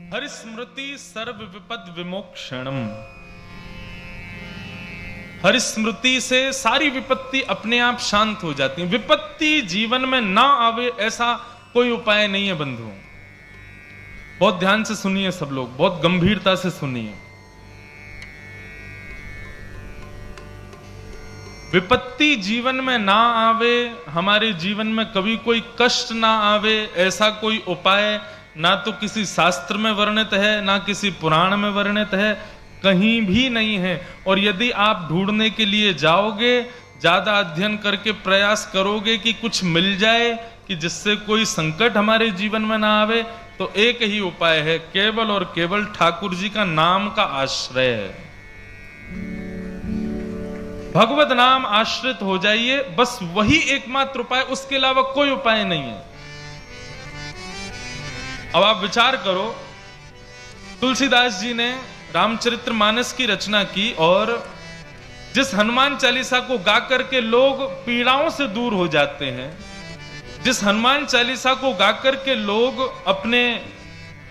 हरिस्मृति सर्व विपद विमोक्षणम। हरिस्मृति से सारी विपत्ति अपने आप शांत हो जाती है। विपत्ति जीवन में ना आवे ऐसा कोई उपाय नहीं है बंधुओं। बहुत ध्यान से सुनिए सब लोग, बहुत गंभीरता से सुनिए। विपत्ति जीवन में ना आवे, हमारे जीवन में कभी कोई कष्ट ना आवे, ऐसा कोई उपाय ना तो किसी शास्त्र में वर्णित है, ना किसी पुराण में वर्णित है, कहीं भी नहीं है। और यदि आप ढूंढने के लिए जाओगे, ज्यादा अध्ययन करके प्रयास करोगे कि कुछ मिल जाए कि जिससे कोई संकट हमारे जीवन में ना आवे, तो एक ही उपाय है, केवल और केवल ठाकुर जी का नाम का आश्रय है। भगवत नाम आश्रित हो जाइए, बस वही एकमात्र उपाय, उसके अलावा कोई उपाय नहीं है। अब आप विचार करो, तुलसीदास जी ने रामचरितमानस की रचना की और जिस हनुमान चालीसा को गा करके लोग पीड़ाओं से दूर हो जाते हैं, जिस हनुमान चालीसा को गा करके लोग अपने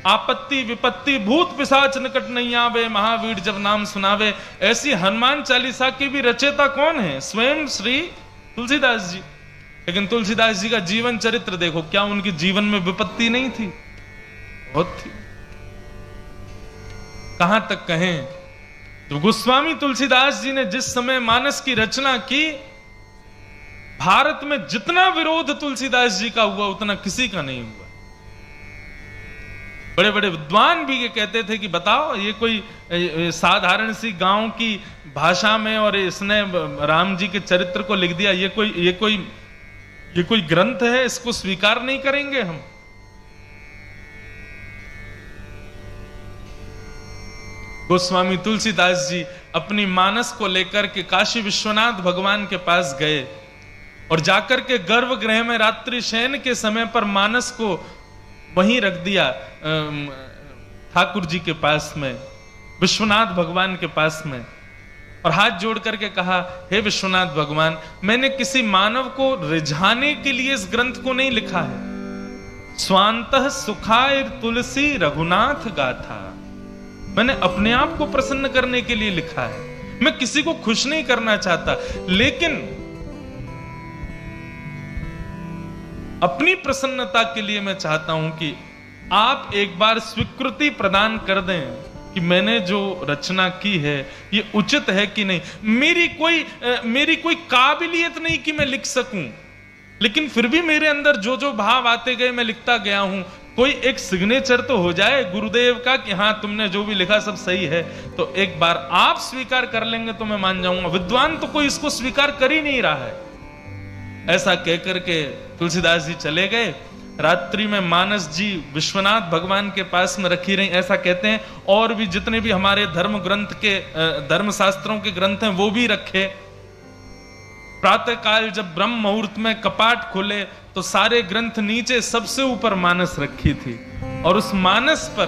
आपत्ति विपत्ति भूत पिशाच निकट नहीं आवे, महावीर जब नाम सुनावे, ऐसी हनुमान चालीसा की भी रचयिता कौन है? स्वयं श्री तुलसीदास जी। लेकिन तुलसीदास जी का जीवन चरित्र देखो, क्या उनके जीवन में विपत्ति नहीं थी? बहुत थी। कहां तक कहें तो गोस्वामी तुलसीदास जी ने जिस समय मानस की रचना की, भारत में जितना विरोध तुलसीदास जी का हुआ उतना किसी का नहीं हुआ। बड़े बड़े विद्वान भी ये कहते थे कि बताओ, ये कोई साधारण सी गांव की भाषा में और इसने राम जी के चरित्र को लिख दिया, ये कोई ग्रंथ है, इसको स्वीकार नहीं करेंगे हम। गोस्वामी तुलसीदास जी अपनी मानस को लेकर के काशी विश्वनाथ भगवान के पास गए और जाकर के गर्भगृह में रात्रि शयन के समय पर मानस को वहीं रख दिया, ठाकुर जी के पास में, विश्वनाथ भगवान के पास में, और हाथ जोड़ करके कहा, हे विश्वनाथ भगवान, मैंने किसी मानव को रिझाने के लिए इस ग्रंथ को नहीं लिखा है। स्वांतः सुखाय तुलसी रघुनाथ गाथा, मैंने अपने आप को प्रसन्न करने के लिए लिखा है, मैं किसी को खुश नहीं करना चाहता, लेकिन अपनी प्रसन्नता के लिए मैं चाहता हूं कि आप एक बार स्वीकृति प्रदान कर दें कि मैंने जो रचना की है ये उचित है कि नहीं। मेरी कोई काबिलियत नहीं कि मैं लिख सकूं, लेकिन फिर भी मेरे अंदर जो जो भाव आते गए मैं लिखता गया हूं। कोई एक सिग्नेचर तो हो जाए गुरुदेव का कि हाँ तुमने जो भी लिखा सब सही है, तो एक बार आप स्वीकार कर लेंगे तो मैं मान जाऊंगा। विद्वान तो कोई इसको स्वीकार कर ही नहीं रहा है। ऐसा कहकर के तुलसीदास जी चले गए। रात्रि में मानस जी विश्वनाथ भगवान के पास में रखी रही, ऐसा कहते हैं। और भी जितने भी हमारे धर्म ग्रंथ के धर्म शास्त्रों के ग्रंथ हैं वो भी रखे। प्रातः काल जब ब्रह्म मुहूर्त में कपाट खोले तो सारे ग्रंथ नीचे, सबसे ऊपर मानस रखी थी, और उस मानस पर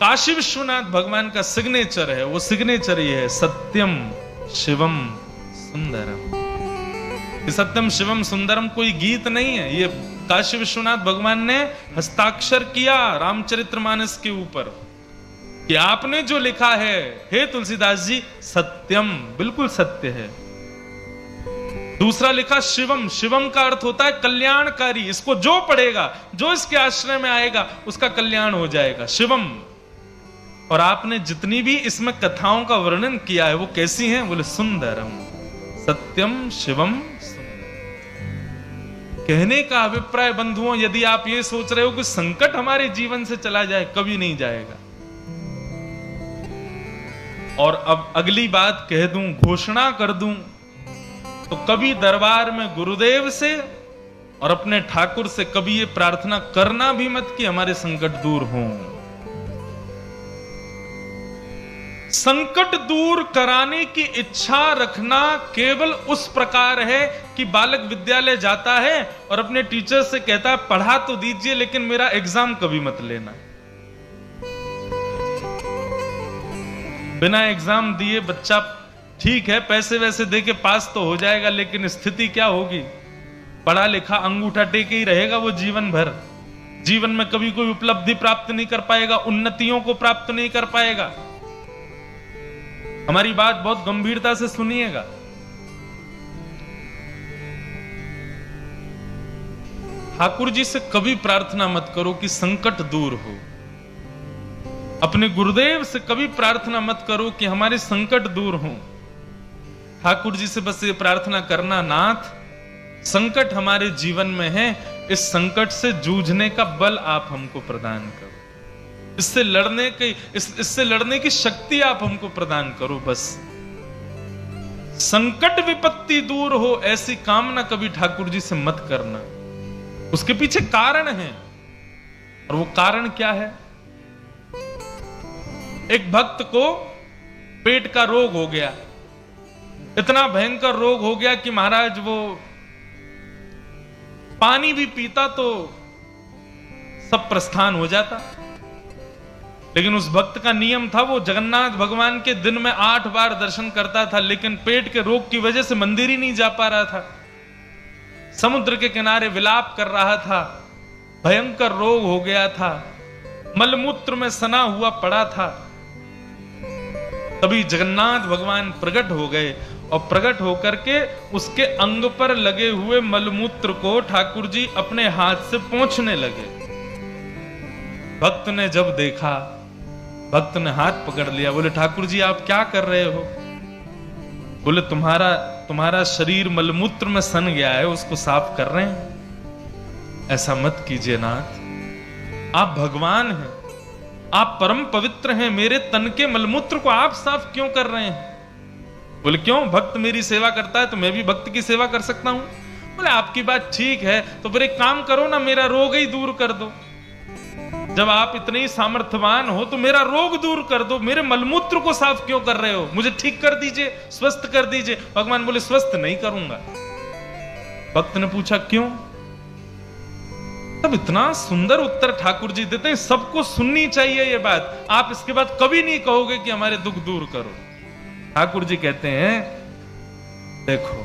काशी विश्वनाथ भगवान का सिग्नेचर है। वो सिग्नेचर ये है, सत्यम शिवम सुंदरम। सत्यम शिवम सुंदरम कोई गीत नहीं है, ये काशी विश्वनाथ भगवान ने हस्ताक्षर किया रामचरितमानस के ऊपर कि आपने जो लिखा है हे तुलसीदास जी, सत्यम, बिल्कुल सत्य है। दूसरा लिखा शिवम, शिवम का अर्थ होता है कल्याणकारी, इसको जो पढ़ेगा, जो इसके आश्रय में आएगा उसका कल्याण हो जाएगा, शिवम। और आपने जितनी भी इसमें कथाओं का वर्णन किया है वो कैसी हैं? बोले सुंदरम, सत्यम शिवम। कहने का अभिप्राय बंधुओं, यदि आप ये सोच रहे हो कि संकट हमारे जीवन से चला जाए, कभी नहीं जाएगा। और अब अगली बात कह दूं, घोषणा कर दूं, तो कभी दरबार में गुरुदेव से और अपने ठाकुर से कभी ये प्रार्थना करना भी मत कि हमारे संकट दूर हों। संकट दूर कराने की इच्छा रखना केवल उस प्रकार है कि बालक विद्यालय जाता है और अपने टीचर से कहता है पढ़ा तो दीजिए लेकिन मेरा एग्जाम कभी मत लेना। बिना एग्जाम दिए बच्चा ठीक है पैसे वैसे दे के पास तो हो जाएगा, लेकिन स्थिति क्या होगी? पढ़ा लिखा अंगूठा टेके ही रहेगा वो जीवन भर। जीवन में कभी कोई उपलब्धि प्राप्त नहीं कर पाएगा, उन्नतियों को प्राप्त नहीं कर पाएगा। हमारी बात बहुत गंभीरता से सुनिएगा। ठाकुर जी से कभी प्रार्थना मत करो कि संकट दूर हो। अपने गुरुदेव से कभी प्रार्थना मत करो कि हमारे संकट दूर हो। ठाकुर जी से बस ये प्रार्थना करना, नाथ संकट हमारे जीवन में है, इस संकट से जूझने का बल आप हमको प्रदान करो, इससे लड़ने की शक्ति आप हमको प्रदान करो। बस संकट विपत्ति दूर हो, ऐसी कामना कभी ठाकुर जी से मत करना। उसके पीछे कारण है, और वो कारण क्या है? एक भक्त को पेट का रोग हो गया, इतना भयंकर रोग हो गया कि महाराज वो पानी भी पीता तो सब प्रस्थान हो जाता। लेकिन उस भक्त का नियम था, वो जगन्नाथ भगवान के दिन में 8 बार दर्शन करता था, लेकिन पेट के रोग की वजह से मंदिर ही नहीं जा पा रहा था। समुद्र के किनारे विलाप कर रहा था, भयंकर रोग हो गया था, मलमूत्र में सना हुआ पड़ा था। तभी जगन्नाथ भगवान प्रकट हो गए, और प्रकट होकर के उसके अंग पर लगे हुए मलमूत्र को ठाकुर जी अपने हाथ से पोंछने लगे। भक्त ने जब देखा, भक्त ने हाथ पकड़ लिया, बोले ठाकुर जी आप क्या कर रहे हो? बोले तुम्हारा शरीर मलमूत्र में सन गया है, उसको साफ कर रहे हैं। ऐसा मत कीजिए नाथ, आप भगवान हैं, आप परम पवित्र हैं, मेरे तन के मलमूत्र को आप साफ क्यों कर रहे हैं? बोले क्यों? भक्त मेरी सेवा करता है तो मैं भी भक्त की सेवा कर सकता हूं। बोले आपकी बात ठीक है, तो फिर एक काम करो ना, मेरा रोग ही दूर कर दो। जब आप इतने ही सामर्थ्यवान हो तो मेरा रोग दूर कर दो, मेरे मलमूत्र को साफ क्यों कर रहे हो? मुझे ठीक कर दीजिए, स्वस्थ कर दीजिए। भगवान बोले स्वस्थ नहीं करूंगा। भक्त ने पूछा क्यों? तब इतना सुंदर उत्तर ठाकुर जी देते हैं, सबको सुननी चाहिए ये बात। आप इसके बाद कभी नहीं कहोगे कि हमारे दुख दूर करो। ठाकुर जी कहते हैं देखो,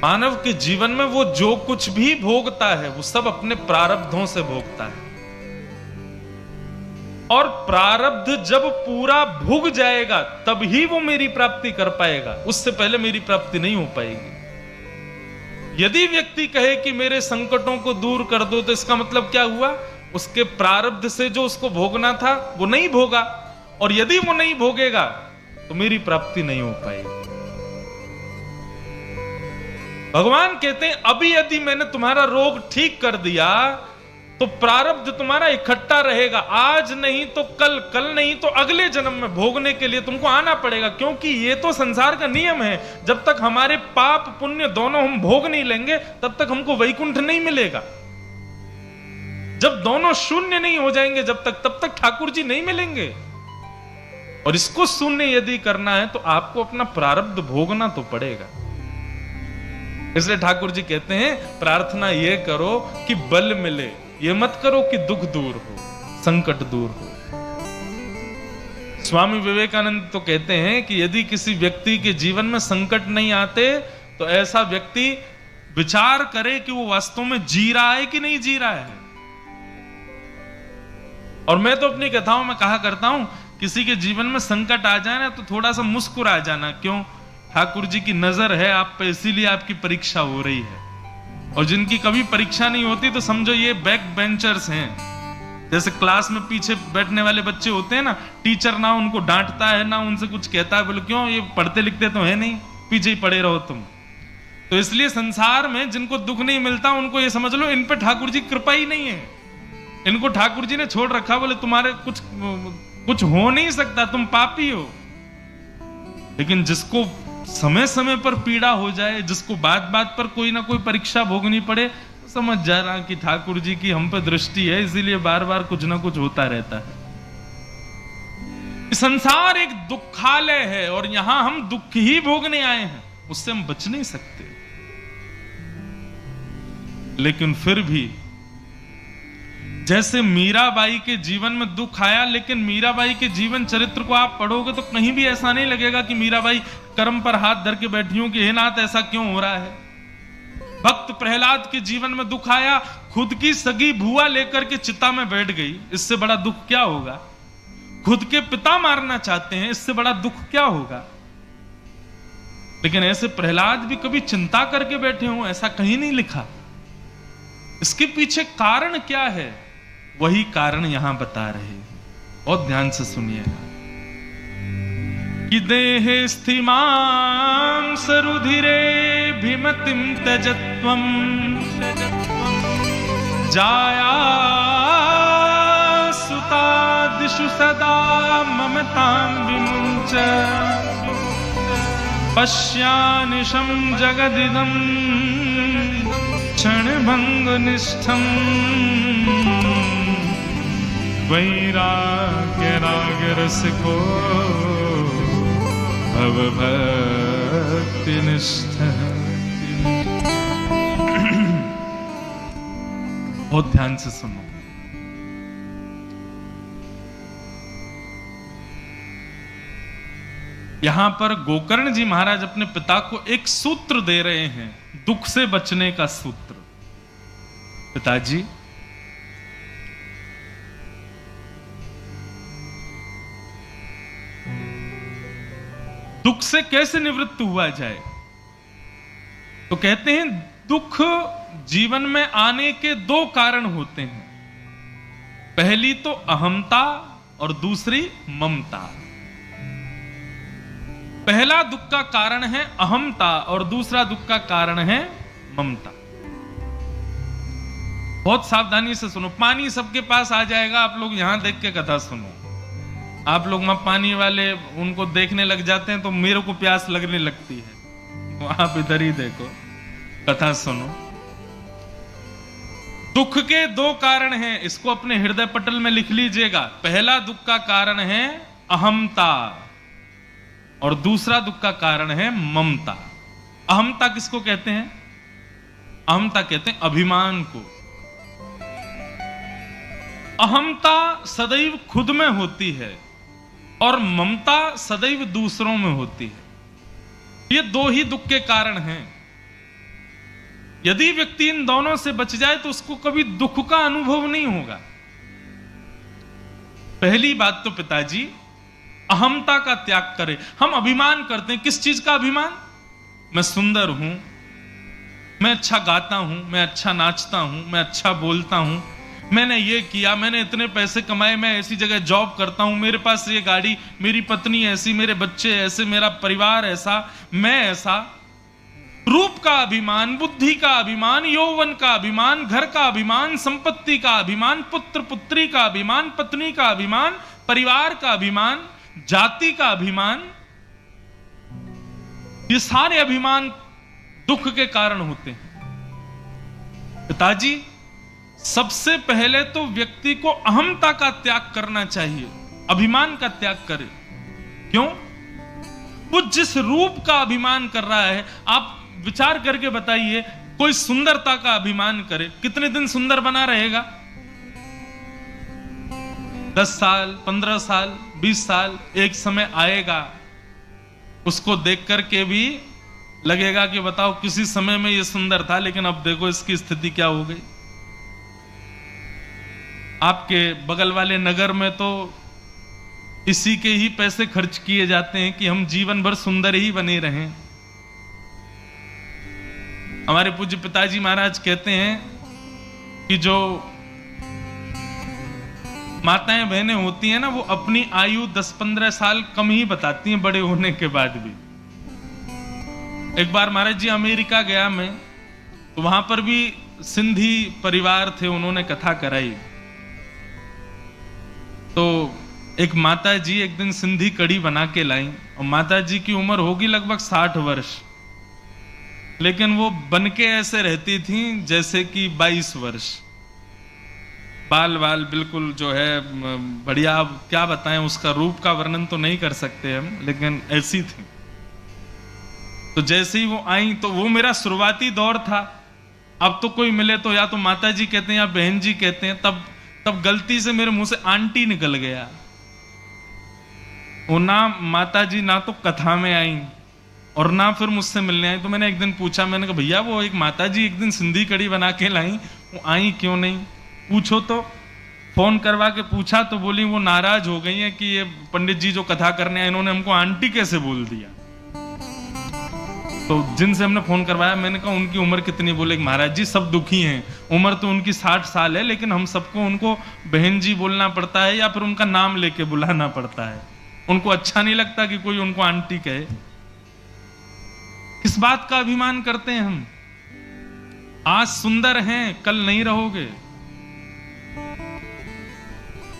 मानव के जीवन में वो जो कुछ भी भोगता है वो सब अपने प्रारब्धों से भोगता है, और प्रारब्ध जब पूरा भुग जाएगा तब ही वो मेरी प्राप्ति कर पाएगा, उससे पहले मेरी प्राप्ति नहीं हो पाएगी। यदि व्यक्ति कहे कि मेरे संकटों को दूर कर दो, तो इसका मतलब क्या हुआ? उसके प्रारब्ध से जो उसको भोगना था वो नहीं भोगा, और यदि वो नहीं भोगेगा तो मेरी प्राप्ति नहीं हो पाएगी। भगवान कहते हैं अभी यदि मैंने तुम्हारा रोग ठीक कर दिया तो प्रारब्ध तुम्हारा इकट्ठा रहेगा, आज नहीं तो कल, कल नहीं तो अगले जन्म में भोगने के लिए तुमको आना पड़ेगा। क्योंकि ये तो संसार का नियम है, जब तक हमारे पाप पुण्य दोनों हम भोग नहीं लेंगे तब तक हमको वैकुंठ नहीं मिलेगा। जब दोनों शून्य नहीं हो जाएंगे तब तक ठाकुर जी नहीं मिलेंगे। और इसको शून्य यदि करना है तो आपको अपना प्रारब्ध भोगना तो पड़ेगा। इसलिए ठाकुर जी कहते हैं प्रार्थना ये करो कि बल मिले, ये मत करो कि दुख दूर हो, संकट दूर हो। स्वामी विवेकानंद तो कहते हैं कि यदि किसी व्यक्ति के जीवन में संकट नहीं आते तो ऐसा व्यक्ति विचार करे कि वो वास्तव में जी रहा है कि नहीं जी रहा है। और मैं तो अपनी कथाओं में कहा करता हूं, किसी के जीवन में संकट आ जाए ना तो थोड़ा सा मुस्कुरा जाना। क्यों? ठाकुर जी की नजर है आप पे, इसीलिए आपकी परीक्षा हो रही है। और जिनकी कभी परीक्षा नहीं होती तो समझो ये बैक बेंचर्स हैं। जैसे क्लास में पीछे बैठने वाले बच्चे होते हैं ना, टीचर ना उनको डांटता है ना उनसे कुछ कहता है, बोले क्यों? ये पढ़ते लिखते तो है नहीं, पीछे ही पड़े रहो तुम। तो इसलिए संसार में जिनको दुख नहीं मिलता उनको ये समझ लो इन पे ठाकुर जी कृपा ही नहीं है, इनको ठाकुर जी ने छोड़ रखा। बोले तुम्हारे कुछ हो नहीं सकता, तुम पापी हो। लेकिन जिसको समय समय पर पीड़ा हो जाए, जिसको बात बात पर कोई ना कोई परीक्षा भोगनी पड़े, तो समझ जा रहा कि ठाकुर जी की हम पे दृष्टि है, इसीलिए बार बार कुछ ना कुछ होता रहता है। संसार एक दुखालय है और यहां हम दुख ही भोगने आए हैं, उससे हम बच नहीं सकते। लेकिन फिर भी जैसे मीराबाई के जीवन में दुख आया, लेकिन मीराबाई के जीवन चरित्र को आप पढ़ोगे तो कहीं भी ऐसा नहीं लगेगा कि मीराबाई कर्म पर हाथ धर के बैठी हो कि हे नाथ ऐसा क्यों हो रहा है। भक्त प्रहलाद के जीवन में दुख आया, खुद की सगी भुआ लेकर के चिता में बैठ गई, इससे बड़ा दुख क्या होगा? खुद के पिता मारना चाहते हैं, इससे बड़ा दुख क्या होगा? लेकिन ऐसे प्रहलाद भी कभी चिंता करके बैठे हों, ऐसा कहीं नहीं लिखा। इसके पीछे कारण क्या है, वही कारण यहां बता रहे हैं। बहुत ध्यान से सुनिएगा कि देह स्थिमां सरुधिरे भिमतिम त्यजत्वम जाया सुतादिषु सदा ममतां विमुञ्च पश्यानिशं जगदिदं क्षणभङ्गनिष्ठं वैराग्यरागरसिको भवभक्तिनिष्ठः। बहुत ध्यान से सुनो। यहां पर गोकर्ण जी महाराज अपने पिता को एक सूत्र दे रहे हैं, दुख से बचने का सूत्र। पिताजी, दुख से कैसे निवृत्त हुआ जाए? तो कहते हैं दुख जीवन में आने के दो कारण होते हैं, पहली तो अहमता और दूसरी ममता। पहला दुख का कारण है अहमता और दूसरा दुख का कारण है ममता। बहुत सावधानी से सुनो, पानी सबके पास आ जाएगा, आप लोग यहां देख के कथा सुनो। आप लोग वहां पानी वाले उनको देखने लग जाते हैं तो मेरे को प्यास लगने लगती है, तो आप इधर ही देखो, कथा सुनो। दुख के दो कारण हैं, इसको अपने हृदय पटल में लिख लीजिएगा। पहला दुख का कारण है अहमता और दूसरा दुख का कारण है ममता। अहमता किसको कहते हैं? अहमता कहते हैं अभिमान को। अहमता सदैव खुद में होती है और ममता सदैव दूसरों में होती है। ये दो ही दुख के कारण हैं। यदि व्यक्ति इन दोनों से बच जाए तो उसको कभी दुख का अनुभव नहीं होगा। पहली बात तो पिताजी, अहमता का त्याग करें। हम अभिमान करते हैं, किस चीज का अभिमान? मैं सुंदर हूं, मैं अच्छा गाता हूं, मैं अच्छा नाचता हूं, मैं अच्छा बोलता हूं, मैंने ये किया, मैंने इतने पैसे कमाए, मैं ऐसी जगह जॉब करता हूं, मेरे पास ये गाड़ी, मेरी पत्नी ऐसी, मेरे बच्चे ऐसे, मेरा परिवार ऐसा, मैं ऐसा। रूप का अभिमान, बुद्धि का अभिमान, यौवन का अभिमान, घर का अभिमान, संपत्ति का अभिमान, पुत्र पुत्री का अभिमान, पत्नी का अभिमान, परिवार का अभिमान, जाति का अभिमान, ये सारे अभिमान दुख के कारण होते हैं। पिताजी, सबसे पहले तो व्यक्ति को अहमता का त्याग करना चाहिए, अभिमान का त्याग करे। क्यों? वो जिस रूप का अभिमान कर रहा है, आप विचार करके बताइए, कोई सुंदरता का अभिमान करे, कितने दिन सुंदर बना रहेगा? 10 साल, 15 साल, 20 साल, एक समय आएगा उसको देख करके भी लगेगा कि बताओ किसी समय में ये सुंदर था, लेकिन अब देखो इसकी स्थिति क्या हो गई। आपके बगल वाले नगर में तो इसी के ही पैसे खर्च किए जाते हैं कि हम जीवन भर सुंदर ही बने रहें। हमारे पूज्य पिताजी महाराज कहते हैं कि जो माताएं बहनें होती हैं ना, वो अपनी आयु 10-15 साल कम ही बताती हैं बड़े होने के बाद भी। एक बार महाराज जी अमेरिका गया मैं, तो वहां पर भी सिंधी परिवार थे, उन्होंने कथा कराई। तो एक माता जी एक दिन सिंधी कढ़ी बना के लाई, और माता जी की उम्र होगी लगभग 60 वर्ष, लेकिन वो बनके ऐसे रहती थी जैसे कि 22 वर्ष। बाल बाल बिल्कुल जो है बढ़िया, क्या बताएं, उसका रूप का वर्णन तो नहीं कर सकते हम, लेकिन ऐसी थी। तो जैसे ही वो आई, तो वो मेरा शुरुआती दौर था। अब तो कोई मिले तो या तो माता जी कहते हैं या बहन जी कहते हैं, तब गलती से मेरे मुंह से आंटी निकल गया। वो ना माता जी ना तो कथा में आई और ना फिर मुझसे मिलने आई। तो मैंने एक दिन पूछा, मैंने कहा भैया वो एक माता जी एक दिन सिंधी कढ़ी बना के लाई, वो आई क्यों नहीं, पूछो तो। फोन करवा के पूछा तो बोली वो नाराज हो गई है कि ये पंडित जी जो कथा करने आए इन्होंने हमको आंटी कैसे बोल दिया। तो जिनसे हमने फोन करवाया मैंने कहा उनकी उम्र कितनी, बोले महाराज जी सब दुखी हैं, उम्र तो उनकी 60 साल है लेकिन हम सबको उनको बहन जी बोलना पड़ता है या फिर उनका नाम लेके बुलाना पड़ता है, उनको अच्छा नहीं लगता कि कोई उनको आंटी कहे। किस बात का अभिमान करते हैं हम? आज सुंदर हैं कल नहीं रहोगे।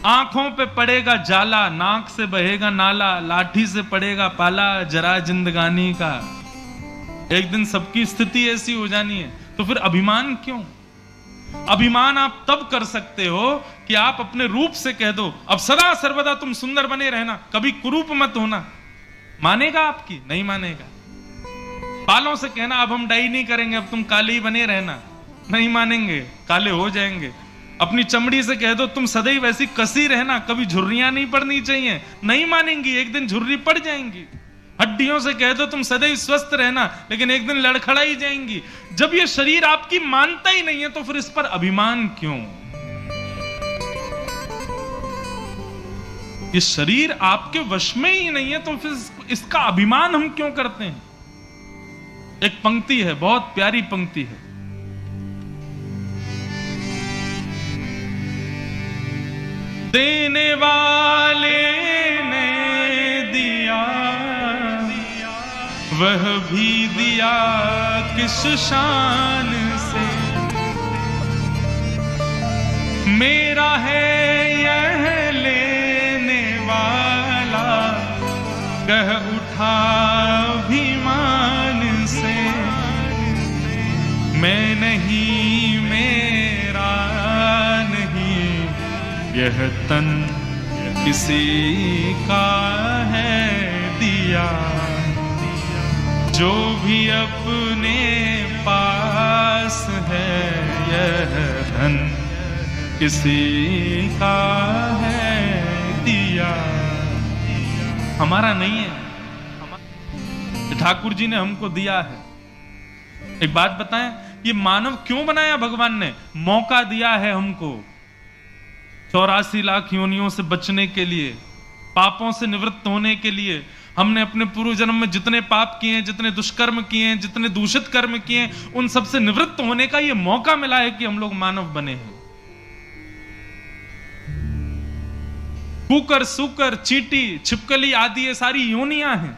आंखों पे पड़ेगा जाला, नाक से बहेगा नाला, लाठी से पड़ेगा पाला, जरा जिंदगानी का। एक दिन सबकी स्थिति ऐसी हो जानी है, तो फिर अभिमान क्यों? अभिमान आप तब कर सकते हो कि आप अपने रूप से कह दो अब सदा सर्वदा तुम सुंदर बने रहना, कभी कुरूप मत होना। मानेगा आपकी? नहीं मानेगा। बालों से कहना अब हम डाई नहीं करेंगे, अब तुम काले ही बने रहना, नहीं मानेंगे, काले हो जाएंगे। अपनी चमड़ी से कह दो तुम सदैव वैसी कसी रहना, कभी झुर्रियां नहीं पड़नी चाहिए, नहीं मानेंगी, एक दिन झुर्री पड़ जाएंगी। हड्डियों से कह दो तुम सदैव स्वस्थ रहना, लेकिन एक दिन लड़खड़ाई जाएंगी। जब ये शरीर आपकी मानता ही नहीं है तो फिर इस पर अभिमान क्यों? ये शरीर आपके वश में ही नहीं है तो फिर इसका अभिमान हम क्यों करते हैं? एक पंक्ति है, बहुत प्यारी पंक्ति है। देने वाले ने दिया वह भी दिया किस शान से, मेरा है यह लेने वाला कह उठा अभिमान से। मैं नहीं मेरा नहीं यह तन किसी का है दिया, जो भी अपने पास है यह धन किसी का है दिया। हमारा नहीं है, ठाकुर जी ने हमको दिया है। एक बात बताएं, ये मानव क्यों बनाया भगवान ने? मौका दिया है हमको 84 लाख योनियों से बचने के लिए, पापों से निवृत्त होने के लिए। हमने अपने पूर्व जन्म में जितने पाप किए हैं, जितने दुष्कर्म किए हैं, जितने दूषित कर्म किए हैं, उन सब से निवृत्त होने का ये मौका मिला है कि हम लोग मानव बने हैं। कुकर, सूकर, चींटी, छिपकली आदि ये सारी योनियां हैं।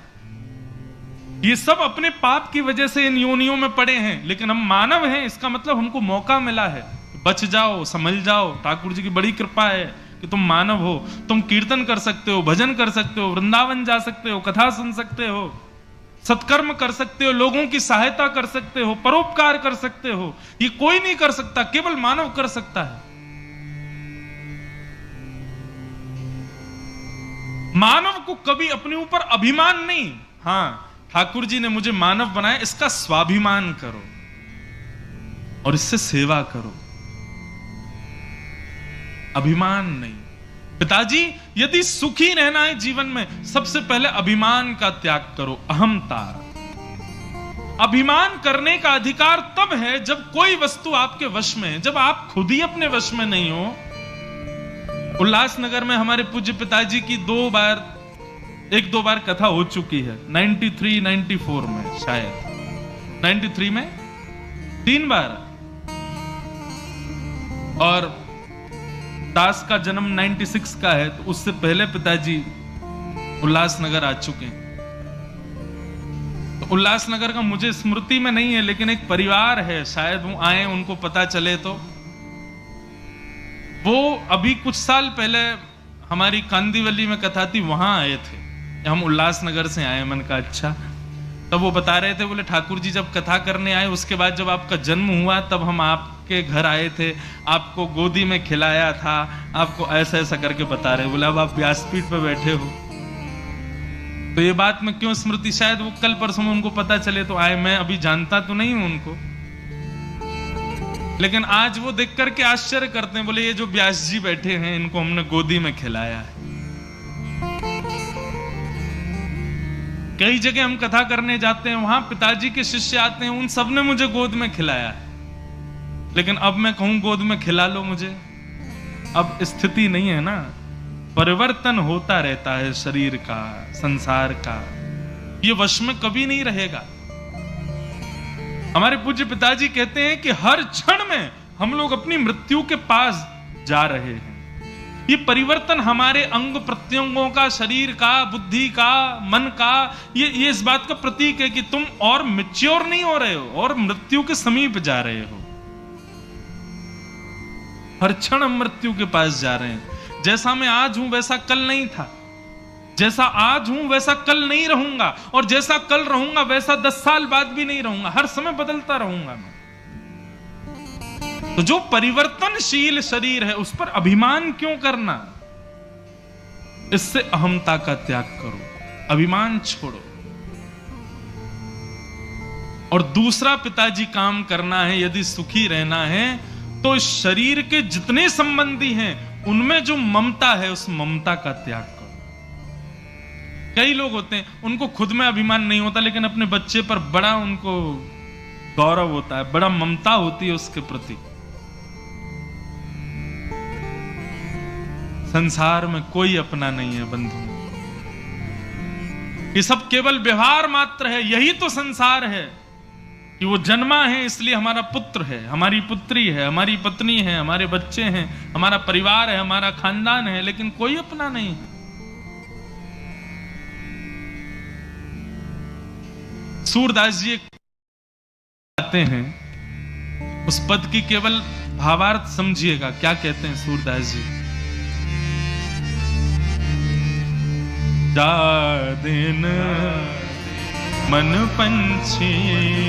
ये सब अपने पाप की वजह से इन योनियों में पड़े हैं, लेकिन हम मानव हैं, इसका मतलब हमको मौका मिला है। बच जाओ, संभल जाओ। ठाकुर जी की बड़ी कृपा है कि तुम मानव हो, तुम कीर्तन कर सकते हो, भजन कर सकते हो, वृंदावन जा सकते हो, कथा सुन सकते हो, सत्कर्म कर सकते हो, लोगों की सहायता कर सकते हो, परोपकार कर सकते हो। ये कोई नहीं कर सकता, केवल मानव कर सकता है। मानव को कभी अपने ऊपर अभिमान नहीं। हां, ठाकुर जी ने मुझे मानव बनाया, इसका स्वाभिमान करो और इससे सेवा करो, अभिमान नहीं। पिताजी यदि सुखी रहना है जीवन में, सबसे पहले अभिमान का त्याग करो, अहंता। अभिमान करने का अधिकार तब है जब कोई वस्तु आपके वश में है, जब आप खुद ही अपने वश में नहीं हो। उल्लासनगर में हमारे पूज्य पिताजी की एक दो बार कथा हो चुकी है, 93, 94 में, शायद 93 में 3 बार, और दास का जन्म 96 का है, तो उससे पहले पिताजी उल्लासनगर आ चुके हैं। तो उल्लासनगर का मुझे स्मृति में नहीं है, लेकिन एक परिवार है, शायद वो आए, उनको पता चले। तो वो अभी कुछ साल पहले हमारी कांदीवली में कथा थी, वहां आए थे। हम उल्लासनगर से आए। मन का अच्छा। तब वो बता रहे थे, बोले ठाकुर जी जब कथा करने आए, उसके बाद जब आपका जन्म हुआ तब हम आपके घर आए थे, आपको गोदी में खिलाया था, आपको ऐसा ऐसा करके बता रहे। बोले अब आप व्यासपीठ पे बैठे हो। तो ये बात में क्यों स्मृति, शायद वो कल परसों में उनको पता चले तो आए। मैं अभी जानता तो नहीं हूं उनको, लेकिन आज वो देख करके आश्चर्य करते हैं। बोले ये जो व्यास जी बैठे हैं, इनको हमने गोदी में खिलाया है। कई जगह हम कथा करने जाते हैं, वहां पिताजी के शिष्य आते हैं, उन सब ने मुझे गोद में खिलाया है। लेकिन अब मैं कहूं गोद में खिला लो मुझे, अब स्थिति नहीं है ना। परिवर्तन होता रहता है शरीर का, संसार का, ये वश में कभी नहीं रहेगा। हमारे पूज्य पिताजी कहते हैं कि हर क्षण में हम लोग अपनी मृत्यु के पास जा रहे हैं। ये परिवर्तन हमारे अंग प्रत्यंगों का, शरीर का, बुद्धि का, मन का, ये इस बात का प्रतीक है कि तुम और मैच्योर नहीं हो रहे हो और मृत्यु के समीप जा रहे हो। हर क्षण हम मृत्यु के पास जा रहे हैं। जैसा मैं आज हूं वैसा कल नहीं था, जैसा आज हूं वैसा कल नहीं रहूंगा, और जैसा कल रहूंगा वैसा 10 साल बाद भी नहीं रहूंगा। हर समय बदलता रहूंगा मैं। तो जो परिवर्तनशील शरीर है उस पर अभिमान क्यों करना? इससे अहंता का त्याग करो, अभिमान छोड़ो। और दूसरा पिताजी काम करना है, यदि सुखी रहना है तो इस शरीर के जितने संबंधी हैं उनमें जो ममता है उस ममता का त्याग करो। कई लोग होते हैं उनको खुद में अभिमान नहीं होता, लेकिन अपने बच्चे पर बड़ा उनको गौरव होता है, बड़ा ममता होती है उसके प्रति। संसार में कोई अपना नहीं है बंधु, ये सब केवल व्यवहार मात्र है। यही तो संसार है कि वो जन्मा है इसलिए हमारा पुत्र है, हमारी पुत्री है, हमारी पत्नी है, हमारे बच्चे हैं, हमारा परिवार है, हमारा खानदान है, लेकिन कोई अपना नहीं है। सूरदास जी कहते हैं, उस पद की केवल भावार्थ समझिएगा, क्या कहते हैं सूरदास जी। जा दिन मन पंछी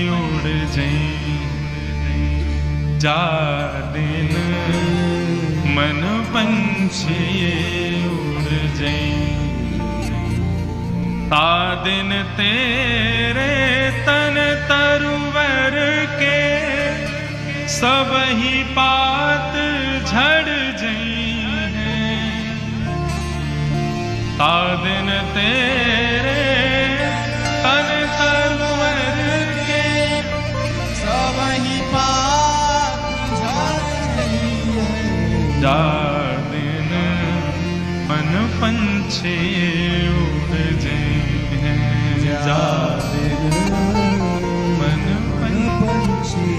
उड़ जाए, जा दिन मन पंछी उड़ जाए, ता दिन तेरे तन तरुवर के सब ही पात झड़ जाई हैं, ता दिन तेरे तन तरुवर के सब ही पात झड़ जाई हैं, जा दिन मन पंछी उड़ जाए हैं, जा दिन मन पंछी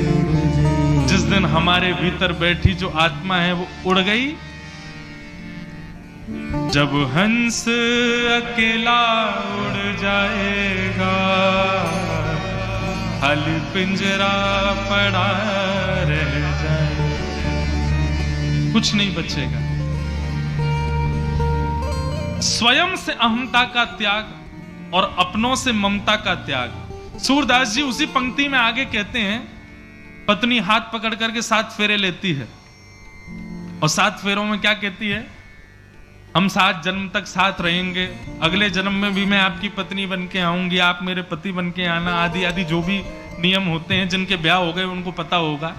उड़ जाई। जिस दिन हमारे भीतर बैठी जो आत्मा है वो उड़ गई, जब हंस अकेला उड़ जाएगा, खाली पिंजरा पड़ा रह जाएगा, कुछ नहीं बचेगा। स्वयं से अहंता का त्याग और अपनों से ममता का त्याग। सूरदास जी उसी पंक्ति में आगे कहते हैं, पत्नी हाथ पकड़ करके 7 फेरे लेती है, और 7 फेरों में क्या कहती है, हम 7 जन्म तक साथ रहेंगे, अगले जन्म में भी मैं आपकी पत्नी बन के आऊंगी, आप मेरे पति बन के आना, आदि आदि जो भी नियम होते हैं। जिनके ब्याह हो गए उनको पता होगा।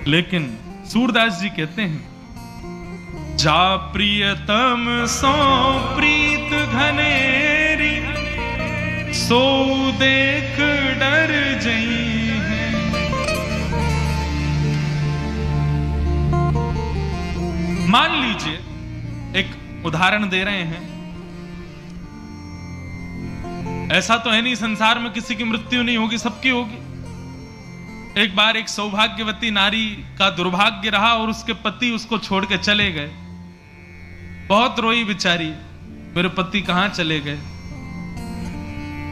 लेकिन सूरदास जी कहते हैं, जा प्रियतम सो प्रीत घनेरी, सो देख डर जई है। मान लीजिए, एक उदाहरण दे रहे हैं, ऐसा तो है नहीं संसार में किसी की मृत्यु नहीं होगी, सबकी होगी। एक बार एक सौभाग्यवती नारी का दुर्भाग्य रहा और उसके पति उसको छोड़ के चले गए। बहुत रोई बेचारी, मेरे पति कहां चले गए,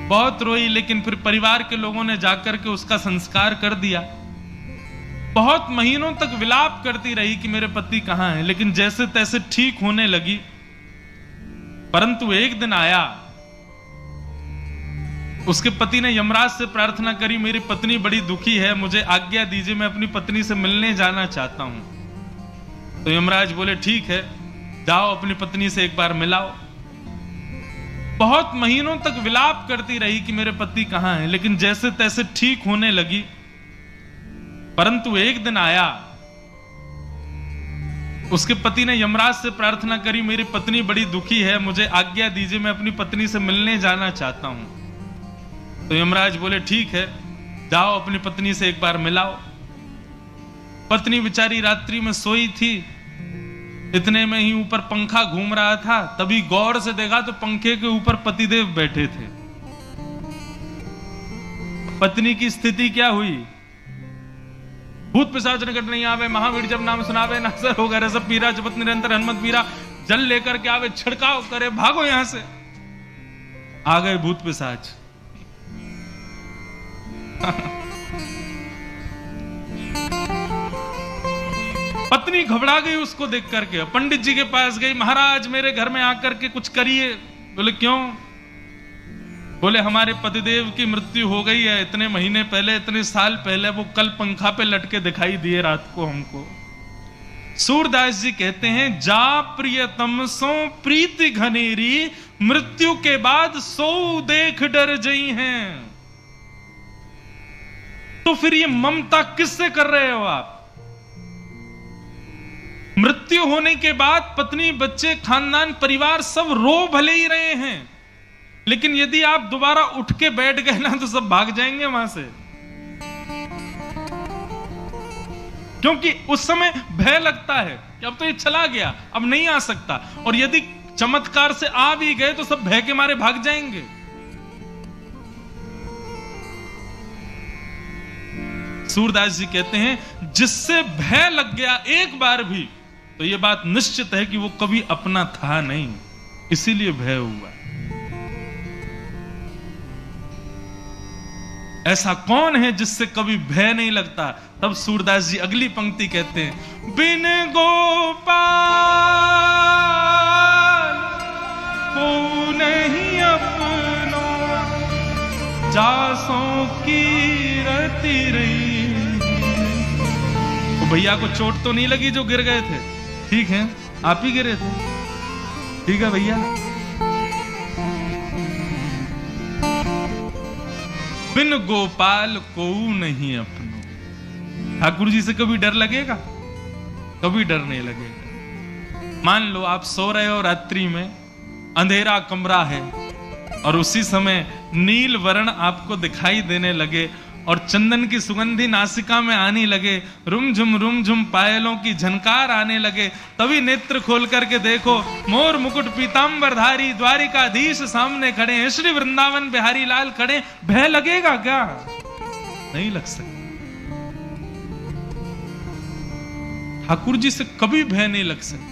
बहुत रोई। लेकिन फिर परिवार के लोगों ने जाकर के उसका संस्कार कर दिया। बहुत महीनों तक विलाप करती रही कि मेरे पति कहां हैं, लेकिन जैसे तैसे ठीक होने लगी। परंतु एक दिन आया, उसके पति ने यमराज से प्रार्थना करी, मेरी पत्नी बड़ी दुखी है, मुझे आज्ञा दीजिए, मैं अपनी पत्नी से मिलने जाना चाहता हूं। तो यमराज बोले ठीक है, जाओ अपनी पत्नी से एक बार मिलाओ। बहुत महीनों तक विलाप करती रही कि मेरे पति कहां हैं, लेकिन जैसे तैसे ठीक होने लगी। परंतु एक दिन आया, उसके पति ने यमराज से प्रार्थना करी, मेरी पत्नी बड़ी दुखी है, मुझे आज्ञा दीजिए, मैं अपनी पत्नी से मिलने जाना चाहता हूं। तो यमराज बोले ठीक है, जाओ अपनी पत्नी से एक बार मिलाओ। पत्नी बेचारी रात्रि में सोई थी, इतने में ही ऊपर पंखा घूम रहा था, तभी गौर से देखा तो पंखे के ऊपर पतिदेव बैठे थे। पत्नी की स्थिति क्या हुई? भूत पिशाच निकट नहीं आवे, महावीर जब नाम सुनावे, नासर हो गए सब पीरा, जपत निरंतर हनुमत पीरा, जल लेकर के आवे, छिड़काव करे, भागो यहां से। आ गए भूत पिशाच। पत्नी घबरा गई उसको देख करके, पंडित जी के पास गई, महाराज मेरे घर में आकर के कुछ करिए। बोले क्यों? बोले हमारे पतिदेव की मृत्यु हो गई है, इतने महीने पहले, इतने साल पहले, वो कल पंखा पे लटके दिखाई दिए रात को हमको। सूरदास जी कहते हैं, जा प्रियतम सो प्रीति घनेरी, मृत्यु के बाद सो देख डर जई हैं। तो फिर ये ममता किससे कर रहे हो आप? मृत्यु होने के बाद पत्नी, बच्चे, खानदान, परिवार सब रो भले ही रहे हैं, लेकिन यदि आप दोबारा उठ के बैठ गए ना तो सब भाग जाएंगे वहां से, क्योंकि उस समय भय लगता है कि अब तो ये चला गया, अब नहीं आ सकता। और यदि चमत्कार से आ भी गए तो सब भय के मारे भाग जाएंगे। सूरदास जी कहते हैं, जिससे भय लग गया एक बार भी, तो यह बात निश्चित है कि वो कभी अपना था नहीं, इसीलिए भय हुआ। ऐसा कौन है जिससे कभी भय नहीं लगता? तब सूरदास जी अगली पंक्ति कहते हैं, बिन गोपाल को नहीं अपनो, जासों की रति रही। तो भैया को चोट तो नहीं लगी जो गिर गए थे? ठीक है, आप ही गिरे थे, ठीक है भैया। बिन गोपाल को नहीं अपनो। ठाकुर जी से कभी डर लगेगा? कभी डर नहीं लगेगा। मान लो आप सो रहे हो रात्रि में, अंधेरा कमरा है, और उसी समय नील वर्ण आपको दिखाई देने लगे और चंदन की सुगंधी नासिका में आने लगे, रुम झुम पायलों की झनकार आने लगे, तभी नेत्र खोल करके देखो मोर मुकुट पीतांबरधारी द्वारिकाधीश सामने खड़े हैं, श्री वृंदावन बिहारी लाल खड़े। भय लगेगा क्या? नहीं लग सकता। ठाकुर जी से कभी भय नहीं लग सकता।